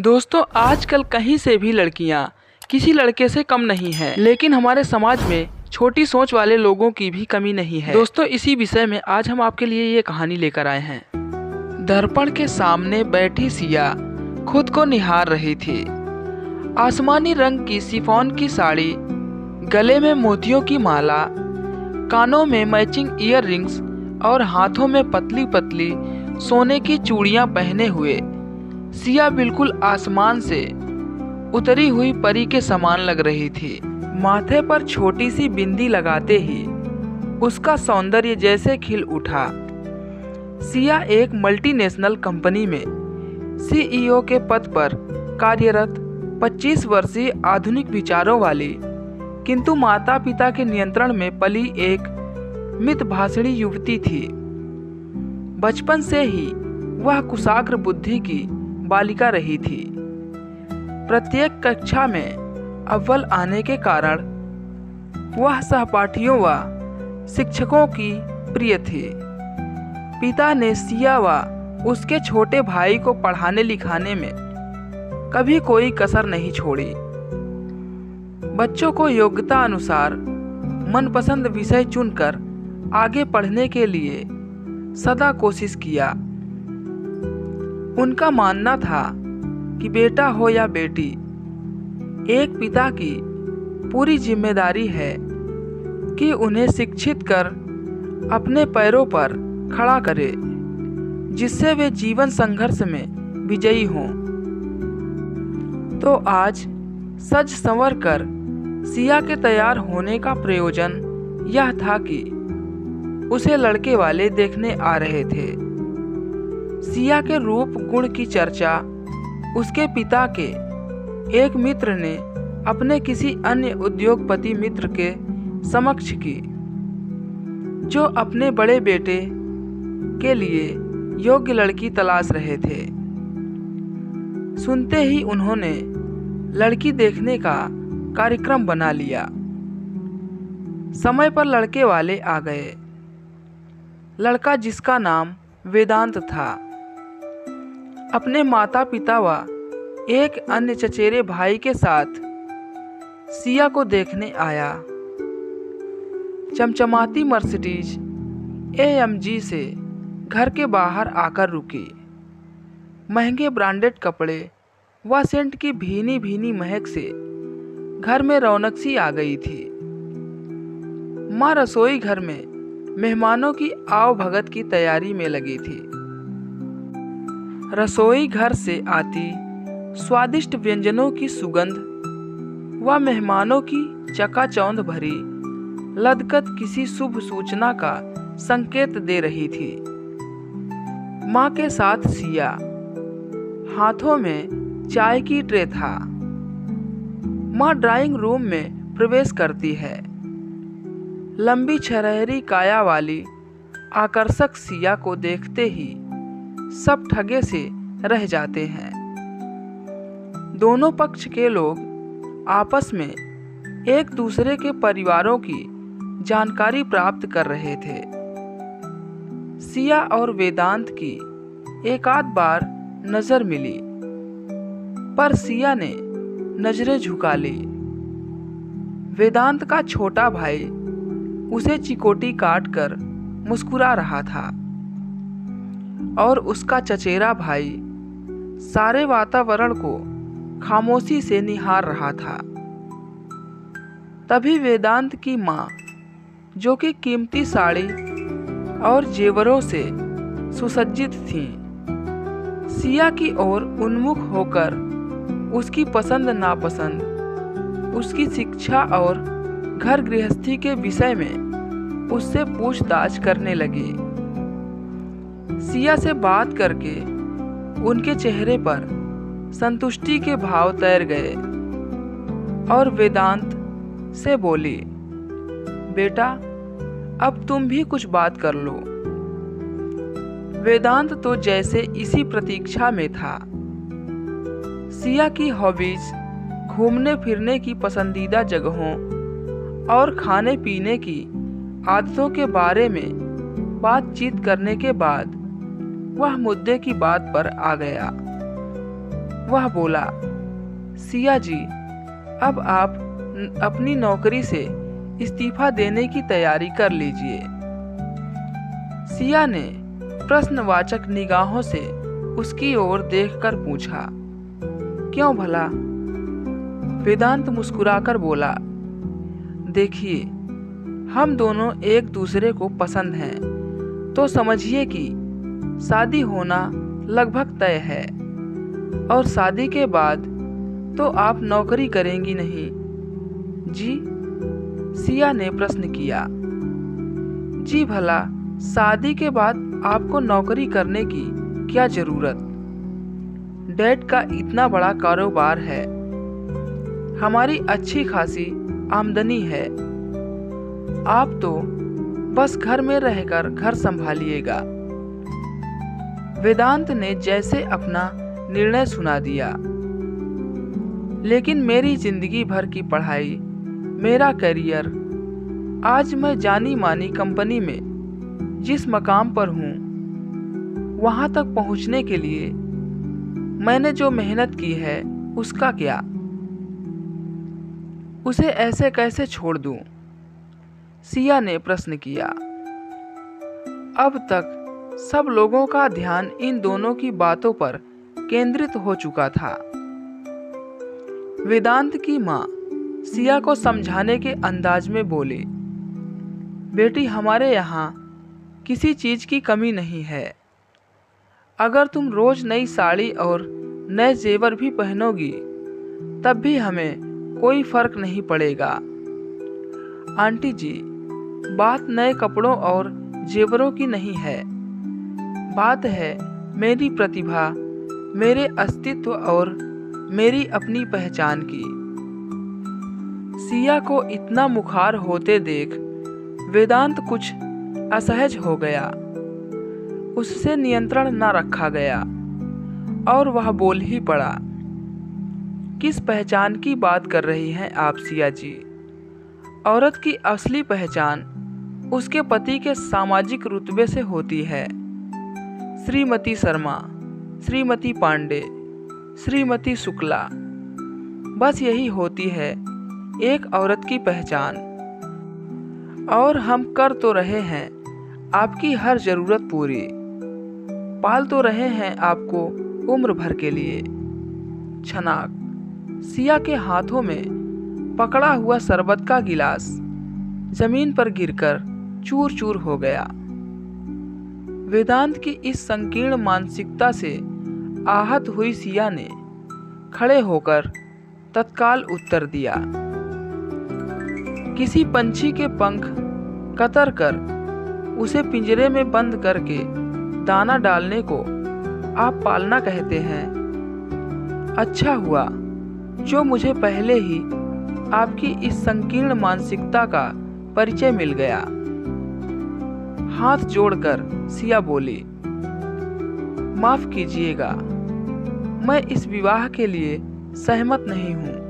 दोस्तों, आजकल कहीं से भी लड़कियां किसी लड़के से कम नहीं हैं, लेकिन हमारे समाज में छोटी सोच वाले लोगों की भी कमी नहीं है। दोस्तों, इसी विषय में आज हम आपके लिए ये कहानी लेकर आए हैं। दर्पण के सामने बैठी सिया खुद को निहार रही थी। आसमानी रंग की शिफॉन की साड़ी, गले में मोतियों की माला, कानों में मैचिंग ईयर रिंग्स और हाथों में पतली पतली सोने की चूड़ियां पहने हुए सिया बिल्कुल आसमान से उतरी हुई परी के समान लग रही थी। माथे पर छोटी सी बिंदी लगाते ही उसका सौंदर्य जैसे खिल उठा। सिया एक मल्टीनेशनल कंपनी में सीईओ के पद पर कार्यरत 25 वर्षीय आधुनिक विचारों वाली किंतु माता पिता के नियंत्रण में पली एक मितभाषिणी युवती थी। बचपन से ही वह कुशाग्र बुद्धि की बालिका रही थी। प्रत्येक कक्षा में अव्वल आने के कारण वह सहपाठियों व शिक्षकों की प्रिय थी। पिता ने सिया व उसके छोटे भाई को पढ़ाने लिखाने में कभी कोई कसर नहीं छोड़ी। बच्चों को योग्यता अनुसार मनपसंद विषय चुनकर आगे पढ़ने के लिए सदा कोशिश किया। उनका मानना था कि बेटा हो या बेटी, एक पिता की पूरी जिम्मेदारी है कि उन्हें शिक्षित कर अपने पैरों पर खड़ा करे, जिससे वे जीवन संघर्ष में विजयी हों। तो आज सज संवर कर सिया के तैयार होने का प्रयोजन यह था कि उसे लड़के वाले देखने आ रहे थे। सिया के रूप गुण की चर्चा उसके पिता के एक मित्र ने अपने किसी अन्य उद्योगपति मित्र के समक्ष की, जो अपने बड़े बेटे के लिए योग्य लड़की तलाश रहे थे। सुनते ही उन्होंने लड़की देखने का कार्यक्रम बना लिया। समय पर लड़के वाले आ गए। लड़का, जिसका नाम वेदांत था, अपने माता पिता व एक अन्य चचेरे भाई के साथ सिया को देखने आया। चमचमाती मर्सिडीज AMG से घर के बाहर आकर रुकी। महंगे ब्रांडेड कपड़े व सेंट की भीनी भीनी महक से घर में रौनक सी आ गई थी। माँ रसोई घर में मेहमानों की आव भगत की तैयारी में लगी थी। रसोई घर से आती स्वादिष्ट व्यंजनों की सुगंध व मेहमानों की चकाचौंध भरी लदकत किसी शुभ सूचना का संकेत दे रही थी। माँ के साथ सिया, हाथों में चाय की ट्रे था। माँ ड्राइंग रूम में प्रवेश करती है। लंबी छरहरी काया वाली आकर्षक सिया को देखते ही सब ठगे से रह जाते हैं। दोनों पक्ष के लोग आपस में एक दूसरे के परिवारों की जानकारी प्राप्त कर रहे थे। सिया और वेदांत की एक आध बार नजर मिली, पर सिया ने नजरें झुका ली। वेदांत का छोटा भाई उसे चिकोटी काट कर मुस्कुरा रहा था और उसका चचेरा भाई सारे वातावरण को खामोशी से निहार रहा था। तभी वेदांत की माँ, जो कि कीमती साड़ी और जेवरों से सुसज्जित थी, सिया की ओर उन्मुख होकर उसकी पसंद नापसंद, उसकी शिक्षा और घर गृहस्थी के विषय में उससे पूछताछ करने लगी। सिया से बात करके उनके चेहरे पर संतुष्टि के भाव तैर गए और वेदांत से बोली, बेटा, अब तुम भी कुछ बात कर लो। वेदांत तो जैसे इसी प्रतीक्षा में था। सिया की हॉबीज, घूमने फिरने की पसंदीदा जगहों और खाने पीने की आदतों के बारे में बातचीत करने के बाद वह मुद्दे की बात पर आ गया। वह बोला, सिया जी, अब आप अपनी नौकरी से इस्तीफा देने की तैयारी कर लीजिए। सिया ने प्रश्नवाचक निगाहों से उसकी ओर देखकर पूछा, क्यों भला? वेदांत मुस्कुराकर बोला, देखिए, हम दोनों एक दूसरे को पसंद हैं, तो समझिए कि शादी होना लगभग तय है, और शादी के बाद तो आप नौकरी करेंगी नहीं। जी? सिया ने प्रश्न किया। जी भला, शादी के बाद आपको नौकरी करने की क्या जरूरत? डैड का इतना बड़ा कारोबार है, हमारी अच्छी खासी आमदनी है, आप तो बस घर में रहकर घर संभालिएगा। वेदांत ने जैसे अपना निर्णय सुना दिया। लेकिन मेरी जिंदगी भर की पढ़ाई, मेरा करियर, आज मैं जानी मानी कंपनी में जिस मकाम पर हूँ, वहाँ तक पहुँचने के लिए मैंने जो मेहनत की है, उसका क्या? उसे ऐसे कैसे छोड़ दूँ? सिया ने प्रश्न किया। अब तक सब लोगों का ध्यान इन दोनों की बातों पर केंद्रित हो चुका था। वेदांत की माँ सिया को समझाने के अंदाज में बोली, बेटी, हमारे यहाँ किसी चीज की कमी नहीं है। अगर तुम रोज नई साड़ी और नए जेवर भी पहनोगी, तब भी हमें कोई फर्क नहीं पड़ेगा। आंटी जी, बात नए कपड़ों और जेवरों की नहीं है, बात है मेरी प्रतिभा, मेरे अस्तित्व और मेरी अपनी पहचान की। सिया को इतना मुखार होते देख वेदांत कुछ असहज हो गया। उससे नियंत्रण न रखा गया और वह बोल ही पड़ा, किस पहचान की बात कर रही हैं आप सिया जी? औरत की असली पहचान उसके पति के सामाजिक रुतबे से होती है। श्रीमती शर्मा, श्रीमती पांडे, श्रीमती शुक्ला, बस यही होती है एक औरत की पहचान। और हम कर तो रहे हैं आपकी हर जरूरत पूरी, पाल तो रहे हैं आपको उम्र भर के लिए। छनाक, सिया के हाथों में पकड़ा हुआ शरबत का गिलास जमीन पर गिरकर चूर चूर हो गया। वेदांत की इस संकीर्ण मानसिकता से आहत हुई सिया ने खड़े होकर तत्काल उत्तर दिया, किसी पंछी के पंख कतर कर उसे पिंजरे में बंद करके दाना डालने को आप पालना कहते हैं? अच्छा हुआ जो मुझे पहले ही आपकी इस संकीर्ण मानसिकता का परिचय मिल गया। हाथ जोड़कर सिया बोली, माफ कीजिएगा, मैं इस विवाह के लिए सहमत नहीं हूं।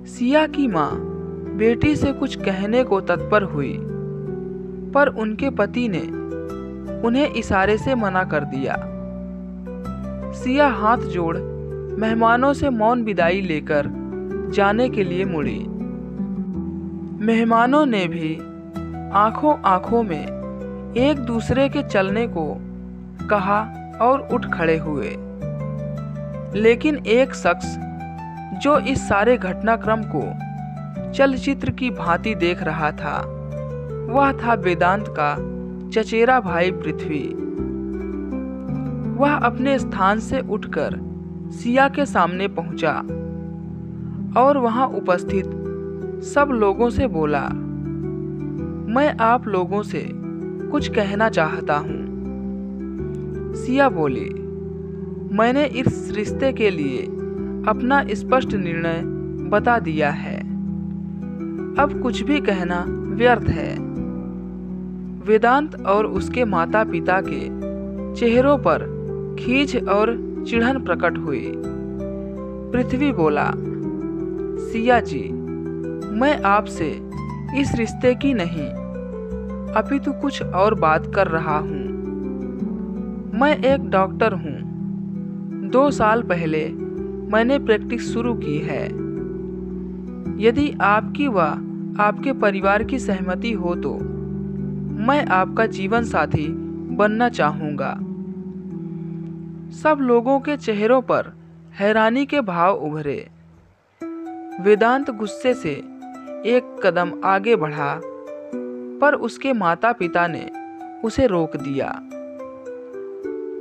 सिया की मां बेटी से कुछ कहने को तत्पर हुई, पर उनके पति ने उन्हें इशारे से मना कर दिया। सिया हाथ जोड़ मेहमानों से मौन विदाई लेकर जाने के लिए मुड़ी। मेहमानों ने भी आंखों आंखों में एक दूसरे के चलने को कहा और उठ खड़े हुए। लेकिन एक शख्स जो इस सारे घटनाक्रम को चलचित्र की भांति देख रहा था, वह था वेदांत का चचेरा भाई पृथ्वी। वह अपने स्थान से उठकर सिया के सामने पहुंचा और वहां उपस्थित सब लोगों से बोला, मैं आप लोगों से कुछ कहना चाहता हूं। सिया बोली, मैंने इस रिश्ते के लिए अपना स्पष्ट निर्णय बता दिया है, अब कुछ भी कहना व्यर्थ है। वेदांत और उसके माता पिता के चेहरों पर खींच और चिढ़न प्रकट हुई। पृथ्वी बोला, सिया जी, मैं आपसे इस रिश्ते की नहीं अपितु कुछ और बात कर रहा हूँ। मैं एक डॉक्टर हूँ, 2 साल पहले मैंने प्रैक्टिस शुरू की है। यदि आपकी व आपके परिवार की सहमति हो तो मैं आपका जीवन साथी बनना चाहूँगा। सब लोगों के चेहरों पर हैरानी के भाव उभरे। वेदांत गुस्से से एक कदम आगे बढ़ा, पर उसके माता पिता ने उसे रोक दिया।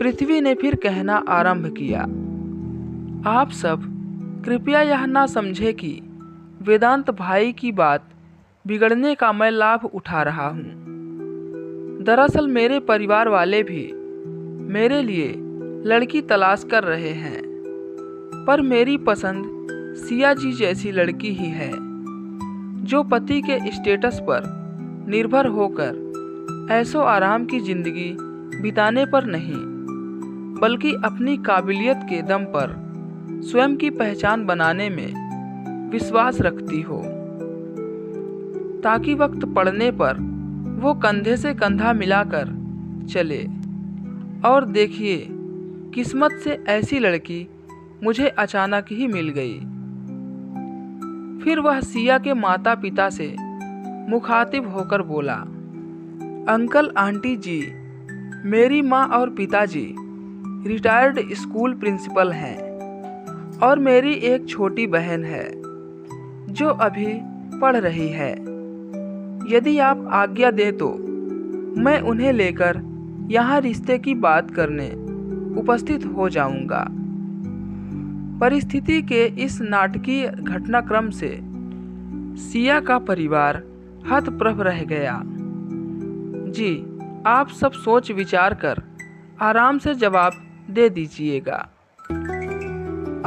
पृथ्वी ने फिर कहना आरंभ किया, आप सब कृपया यह ना समझे कि वेदांत भाई की बात बिगड़ने का मैं लाभ उठा रहा हूँ। दरअसल मेरे परिवार वाले भी मेरे लिए लड़की तलाश कर रहे हैं, पर मेरी पसंद सिया जी जैसी लड़की ही है, जो पति के स्टेटस पर निर्भर होकर ऐशो आराम की जिंदगी बिताने पर नहीं, बल्कि अपनी काबिलियत के दम पर स्वयं की पहचान बनाने में विश्वास रखती हो, ताकि वक्त पड़ने पर वो कंधे से कंधा मिलाकर चले। और देखिए, किस्मत से ऐसी लड़की मुझे अचानक ही मिल गई। फिर वह सिया के माता पिता से मुखातिब होकर बोला, अंकल आंटी जी, मेरी माँ और पिताजी रिटायर्ड स्कूल प्रिंसिपल हैं और मेरी एक छोटी बहन है जो अभी पढ़ रही है। यदि आप आज्ञा दें तो मैं उन्हें लेकर यहाँ रिश्ते की बात करने उपस्थित हो जाऊंगा। परिस्थिति के इस नाटकीय घटनाक्रम से सिया का परिवार हतप्रभ रह गया। जी, आप सब सोच विचार कर आराम से जवाब दे दीजिएगा।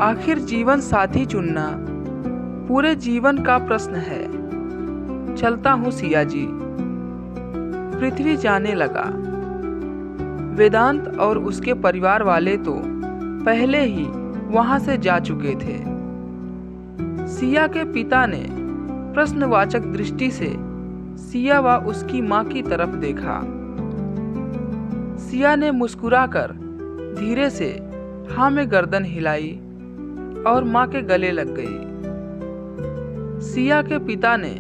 आखिर जीवन साथी चुनना पूरे जीवन का प्रश्न है। चलता हूँ सिया जी। पृथ्वी जाने लगा। वेदांत और उसके परिवार वाले तो पहले ही वहां से जा चुके थे। सिया के पिता ने प्रश्नवाचक दृष्टि से सिया व उसकी मां की तरफ देखा। सिया ने मुस्कुराकर धीरे से हाँ में गर्दन हिलाई और मां के गले लग गई। सिया के पिता ने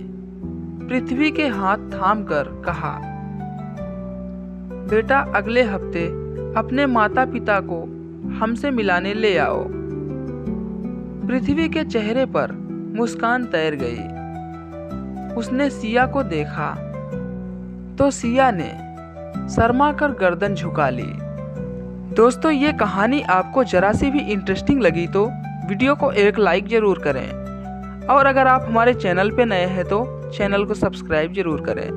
पृथ्वी के हाथ थामकर कहा, बेटा अगले हफ्ते अपने माता पिता को हमसे मिलाने ले आओ। पृथ्वी के चेहरे पर मुस्कान तैर गई। उसने सिया को देखा तो सिया ने शर्मा कर गर्दन झुका ली। दोस्तों, ये कहानी आपको जरा सी भी इंटरेस्टिंग लगी तो वीडियो को एक लाइक ज़रूर करें, और अगर आप हमारे चैनल पे नए हैं तो चैनल को सब्सक्राइब ज़रूर करें।